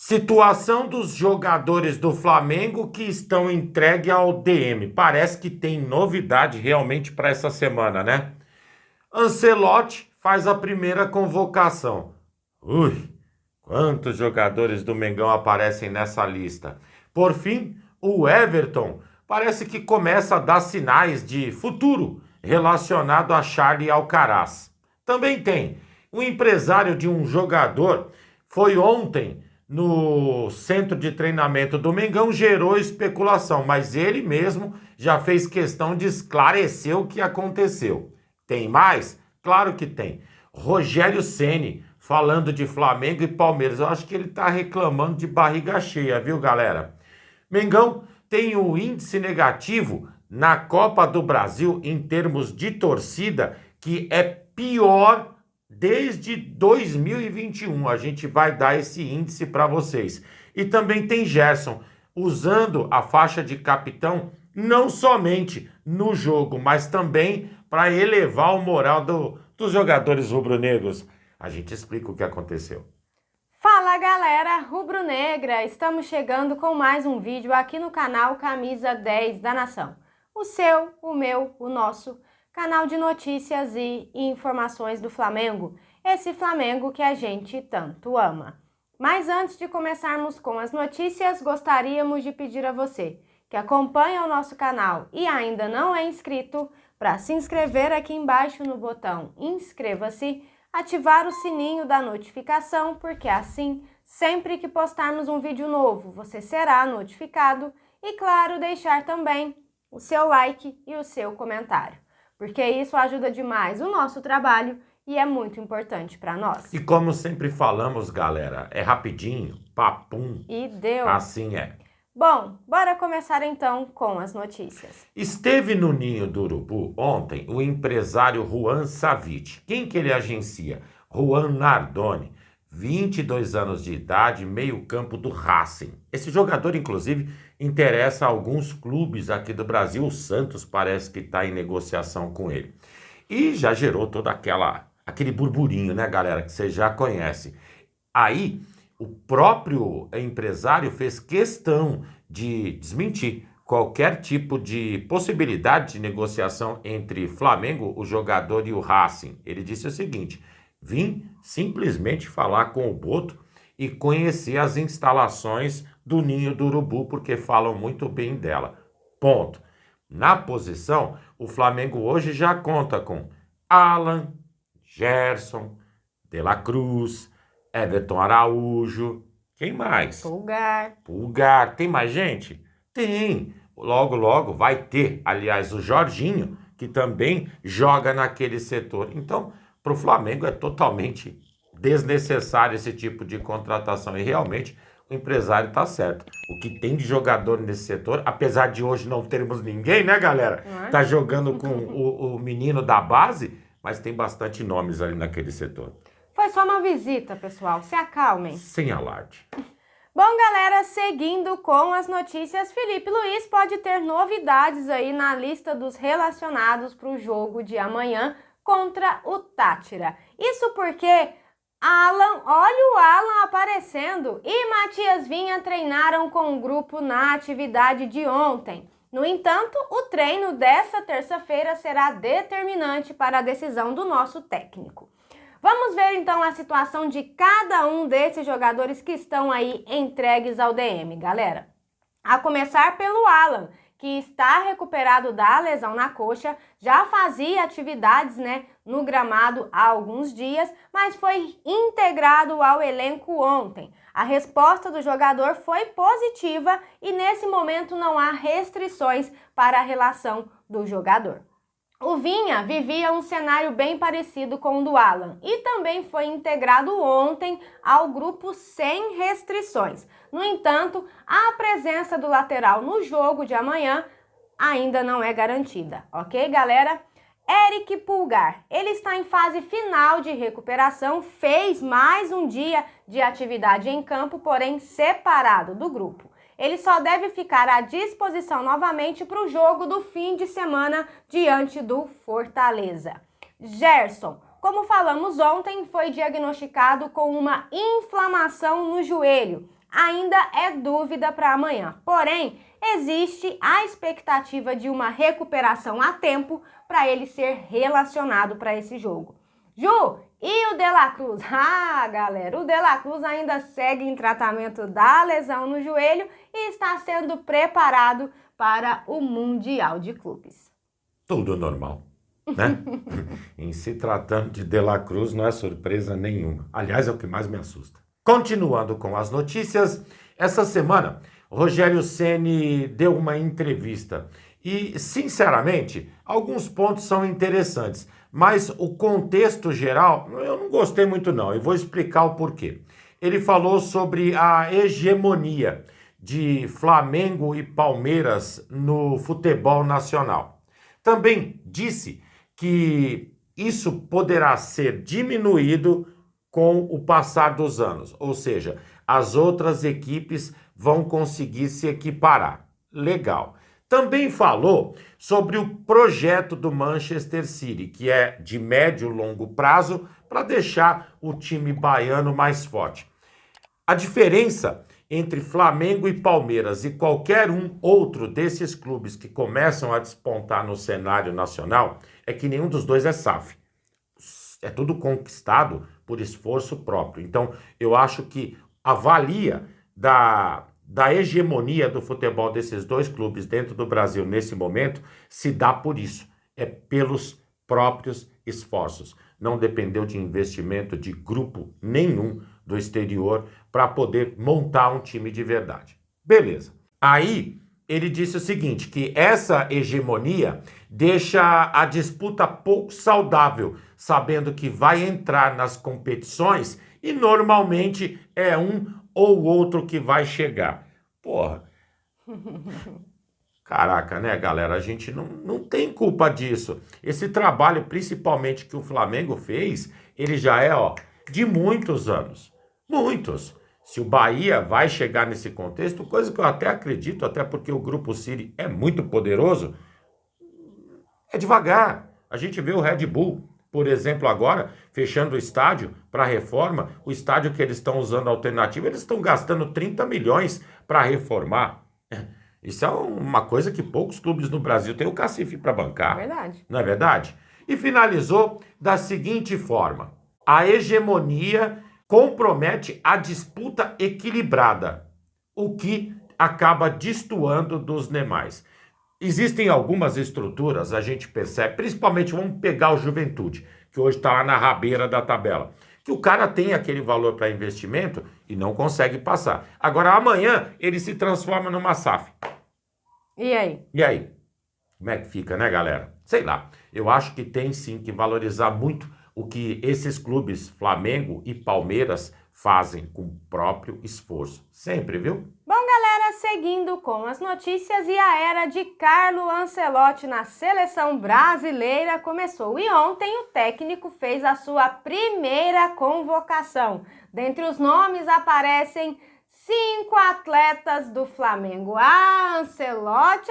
Situação dos jogadores do Flamengo que estão entregues ao DM. Parece que tem novidade realmente para essa semana, né? Ancelotti faz a primeira convocação. Ui, quantos jogadores do Mengão aparecem nessa lista? Por fim, o Everton parece que começa a dar sinais de futuro relacionado a Charlie Alcaraz. Também tem um empresário de um jogador, foi ontem no centro de treinamento do Mengão, gerou especulação, mas ele mesmo já fez questão de esclarecer o que aconteceu. Tem mais? Claro que tem. Rogério Ceni falando de Flamengo e Palmeiras. Eu acho que ele tá reclamando de barriga cheia, viu, galera? Mengão tem o índice negativo na Copa do Brasil em termos de torcida, que é pior desde 2021. A gente vai dar esse índice para vocês. E também tem Gerson usando a faixa de capitão não somente no jogo, mas também para elevar o moral dos jogadores rubro-negros. A gente explica o que aconteceu. Fala galera rubro-negra, estamos chegando com mais um vídeo aqui no canal Camisa 10 da Nação. O seu, o meu, o nosso canal de notícias e informações do Flamengo. Esse Flamengo que a gente tanto ama. Mas antes de começarmos com as notícias, gostaríamos de pedir a você que acompanha o nosso canal e ainda não é inscrito, para se inscrever aqui embaixo no botão inscreva-se, ativar o sininho da notificação, porque assim, sempre que postarmos um vídeo novo, você será notificado e, claro, deixar também o seu like e o seu comentário, porque isso ajuda demais o nosso trabalho e é muito importante para nós. E como sempre falamos, galera, é rapidinho, papum. E deu. Assim é. Bom, bora começar então com as notícias. Esteve no Ninho do Urubu ontem o empresário Juan Savit. Quem que ele agencia? Juan Nardoni, 22 anos de idade, meio campo do Racing. Esse jogador, inclusive, interessa a alguns clubes aqui do Brasil. O Santos parece que está em negociação com ele. E já gerou todo aquele burburinho, né, galera, que você já conhece. Aí, o próprio empresário fez questão de desmentir qualquer tipo de possibilidade de negociação entre Flamengo, o jogador, e o Racing. Ele disse o seguinte: vim simplesmente falar com o Boto e conhecer as instalações do Ninho do Urubu, porque falam muito bem dela. Ponto. Na posição, o Flamengo hoje já conta com Alan, Gerson, De La Cruz, Everton Araújo, quem mais? Pulgar. Tem mais gente? Tem. Logo, logo vai ter, aliás, o Jorginho, que também joga naquele setor. Então, para o Flamengo é totalmente desnecessário esse tipo de contratação. E realmente o empresário está certo. O que tem de jogador nesse setor, apesar de hoje não termos ninguém, né, galera? Tá jogando com o menino da base, mas tem bastante nomes ali naquele setor. Foi só uma visita, pessoal. Se acalmem. Sem alarde. Bom, galera, seguindo com as notícias, Felipe Luiz pode ter novidades aí na lista dos relacionados para o jogo de amanhã contra o Táchira. Isso porque olha o Alan aparecendo e Matias Vinha treinaram com o grupo na atividade de ontem. No entanto, o treino dessa terça-feira será determinante para a decisão do nosso técnico. Vamos ver então a situação de cada um desses jogadores que estão aí entregues ao DM, galera. A começar pelo Alan, que está recuperado da lesão na coxa, já fazia atividades, no gramado há alguns dias, mas foi integrado ao elenco ontem. A resposta do jogador foi positiva e nesse momento não há restrições para a relação do jogador. O Vinha vivia um cenário bem parecido com o do Alan e também foi integrado ontem ao grupo sem restrições. No entanto, a presença do lateral no jogo de amanhã ainda não é garantida, ok, galera? Eric Pulgar, ele está em fase final de recuperação, fez mais um dia de atividade em campo, porém separado do grupo. Ele só deve ficar à disposição novamente para o jogo do fim de semana diante do Fortaleza. Gerson, como falamos ontem, foi diagnosticado com uma inflamação no joelho. ainda é dúvida para amanhã. Porém, existe a expectativa de uma recuperação a tempo para ele ser relacionado para esse jogo. Ju, e o De La Cruz? Ah, galera, o De La Cruz ainda segue em tratamento da lesão no joelho e está sendo preparado para o Mundial de Clubes. Tudo normal, né? Em se tratando de De La Cruz, não é surpresa nenhuma. Aliás, é o que mais me assusta. Continuando com as notícias, essa semana, Rogério Ceni deu uma entrevista e, sinceramente, alguns pontos são interessantes, mas o contexto geral eu não gostei muito não, e vou explicar o porquê. Ele falou sobre a hegemonia de Flamengo e Palmeiras no futebol nacional. Também disse que isso poderá ser diminuído com o passar dos anos, ou seja, as outras equipes vão conseguir se equiparar. Legal. Também falou sobre o projeto do Manchester City, que é de médio e longo prazo, para deixar o time baiano mais forte. A diferença entre Flamengo e Palmeiras e qualquer outro desses clubes que começam a despontar no cenário nacional é que nenhum dos dois é SAF. É tudo conquistado por esforço próprio. Então, eu acho que a valia da hegemonia do futebol desses dois clubes dentro do Brasil nesse momento se dá por isso. É pelos próprios esforços. Não dependeu de investimento de grupo nenhum do exterior para poder montar um time de verdade. Beleza. Aí ele disse o seguinte, que essa hegemonia deixa a disputa pouco saudável, sabendo que vai entrar nas competições e normalmente é um ou outro que vai chegar. Porra. Caraca, né, galera? A gente não tem culpa disso. Esse trabalho, principalmente que o Flamengo fez, ele já é, de muitos anos. Muitos. Se o Bahia vai chegar nesse contexto, coisa que eu até acredito, até porque o Grupo City é muito poderoso, é devagar. A gente vê o Red Bull, por exemplo, agora, fechando o estádio para reforma, o estádio que eles estão usando alternativo, eles estão gastando 30 milhões para reformar. Isso é uma coisa que poucos clubes no Brasil têm o cacife para bancar. É verdade. Não é verdade? E finalizou da seguinte forma: a hegemonia compromete a disputa equilibrada, o que acaba destoando dos demais. Existem algumas estruturas, a gente percebe, principalmente vamos pegar o Juventude, que hoje está lá na rabeira da tabela, que o cara tem aquele valor para investimento e não consegue passar. Agora, amanhã, ele se transforma numa SAF. E aí? E aí? Como é que fica, né, galera? Sei lá. Eu acho que tem sim que valorizar muito o que esses clubes, Flamengo e Palmeiras, fazem com o próprio esforço. Sempre, viu? Bom, galera, seguindo com as notícias, e a era de Carlo Ancelotti na seleção brasileira começou. E ontem o técnico fez a sua primeira convocação. Dentre os nomes aparecem 5 atletas do Flamengo. Ancelotti.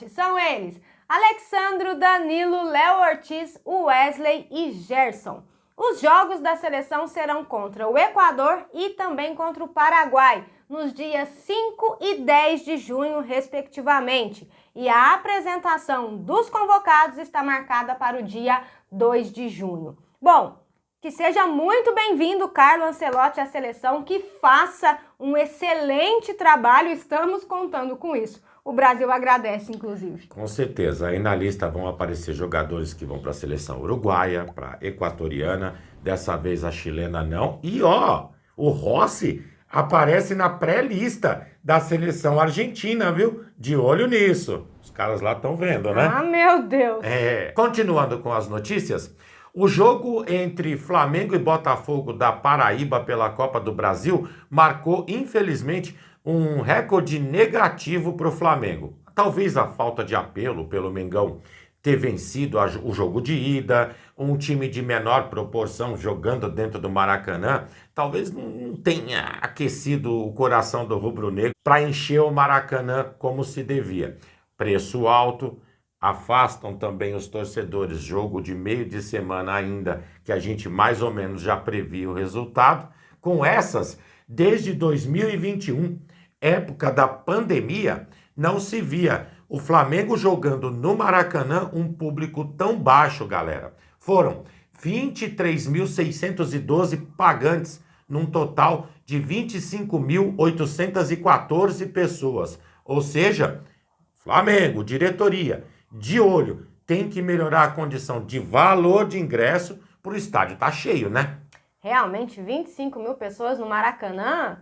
São eles: Alexandro, Danilo, Léo Ortiz, Wesley e Gerson. Os jogos da seleção serão contra o Equador e também contra o Paraguai, nos dias 5 e 10 de junho, respectivamente. E a apresentação dos convocados está marcada para o dia 2 de junho. Bom, que seja muito bem-vindo, Carlo Ancelotti, à seleção, que faça um excelente trabalho, estamos contando com isso. O Brasil agradece, inclusive. Com certeza. Aí na lista vão aparecer jogadores que vão para a seleção uruguaia, para a equatoriana, dessa vez a chilena não. E o Rossi aparece na pré-lista da seleção argentina, viu? De olho nisso. Os caras lá estão vendo, né? Ah, meu Deus! Continuando com as notícias, o jogo entre Flamengo e Botafogo da Paraíba pela Copa do Brasil marcou, infelizmente, um recorde negativo para o Flamengo. Talvez a falta de apelo pelo Mengão ter vencido o jogo de ida, um time de menor proporção jogando dentro do Maracanã, talvez não tenha aquecido o coração do rubro-negro para encher o Maracanã como se devia. Preço alto, afastam também os torcedores, jogo de meio de semana ainda, que a gente mais ou menos já previa o resultado. Com essas, Desde 2021, época da pandemia, não se via o Flamengo jogando no Maracanã um público tão baixo, galera. Foram 23.612 pagantes, num total de 25.814 pessoas. Ou seja, Flamengo, diretoria, de olho, tem que melhorar a condição de valor de ingresso para o estádio estar cheio, né? Realmente, 25 mil pessoas no Maracanã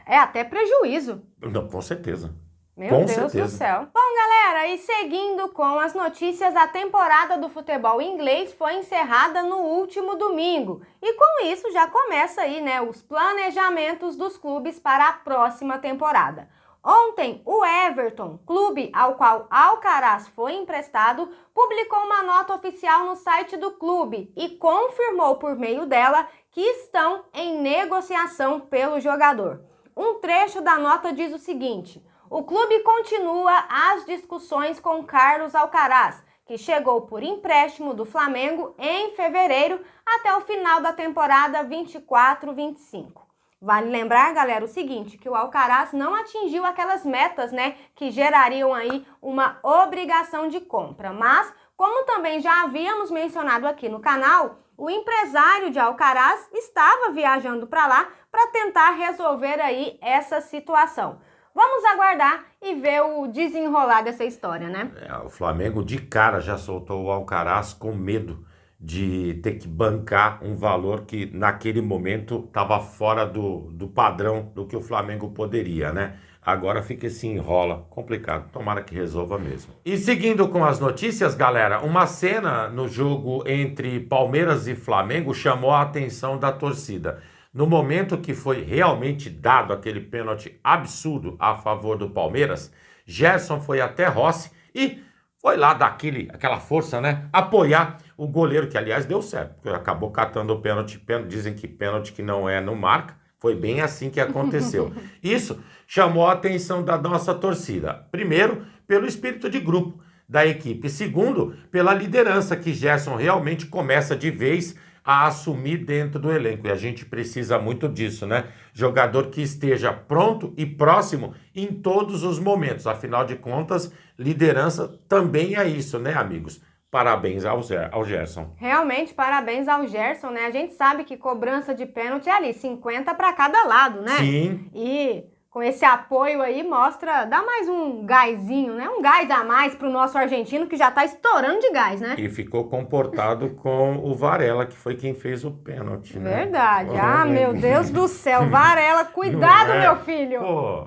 é até prejuízo. Não, com certeza. Meu Com Deus certeza. do céu. Bom, galera, e seguindo com as notícias, a temporada do futebol inglês foi encerrada no último domingo. E com isso já começa aí, né, os planejamentos dos clubes para a próxima temporada. Ontem, o Everton, clube ao qual Alcaraz foi emprestado, publicou uma nota oficial no site do clube e confirmou por meio dela que estão em negociação pelo jogador. Um trecho da nota diz o seguinte: o clube continua as discussões com Carlos Alcaraz, que chegou por empréstimo do Flamengo em fevereiro até o final da temporada 24-25. Vale lembrar, galera, o seguinte, que o Alcaraz não atingiu aquelas metas, né, que gerariam aí uma obrigação de compra. Mas, como também já havíamos mencionado aqui no canal, o empresário de Alcaraz estava viajando para lá para tentar resolver aí essa situação. Vamos aguardar e ver o desenrolar dessa história, né? O Flamengo de cara já soltou o Alcaraz com medo de ter que bancar um valor que naquele momento estava fora do padrão do que o Flamengo poderia, né? Agora fica esse enrola, complicado, tomara que resolva mesmo. E seguindo com as notícias, galera, uma cena no jogo entre Palmeiras e Flamengo chamou a atenção da torcida. No momento que foi realmente dado aquele pênalti absurdo a favor do Palmeiras, Gerson foi até Rossi e foi lá dar aquela força, né? Apoiar o goleiro, que aliás deu certo, porque acabou catando o pênalti. Dizem que pênalti que não é, não marca. Foi bem assim que aconteceu. Isso chamou a atenção da nossa torcida. Primeiro, pelo espírito de grupo da equipe. Segundo, pela liderança que Gerson realmente começa de vez a assumir dentro do elenco. E a gente precisa muito disso, né? Jogador que esteja pronto e próximo em todos os momentos. Afinal de contas, liderança também é isso, né, amigos? Parabéns ao Gerson. Realmente, parabéns ao Gerson, né? A gente sabe que cobrança de pênalti é ali, 50 para cada lado, né? Sim. E com esse apoio aí mostra, dá mais um gásinho, né? Um gás a mais pro nosso argentino que já tá estourando de gás, né? E ficou comportado com o Varela, que foi quem fez o pênalti, né? Verdade. Meu Deus do céu, Varela, cuidado, meu filho.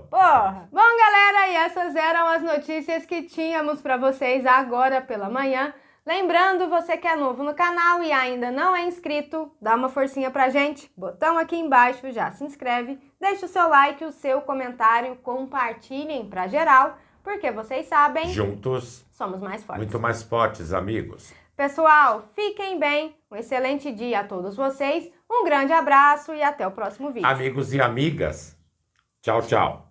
Porra. Bom, galera, e essas eram as notícias que tínhamos para vocês agora pela manhã. Lembrando, você que é novo no canal e ainda não é inscrito, dá uma forcinha pra gente, botão aqui embaixo, já se inscreve, deixa o seu like, o seu comentário, compartilhem pra geral, porque vocês sabem, juntos somos mais fortes. Muito mais fortes, amigos. Pessoal, fiquem bem, um excelente dia a todos vocês, um grande abraço e até o próximo vídeo. Amigos e amigas, tchau, tchau.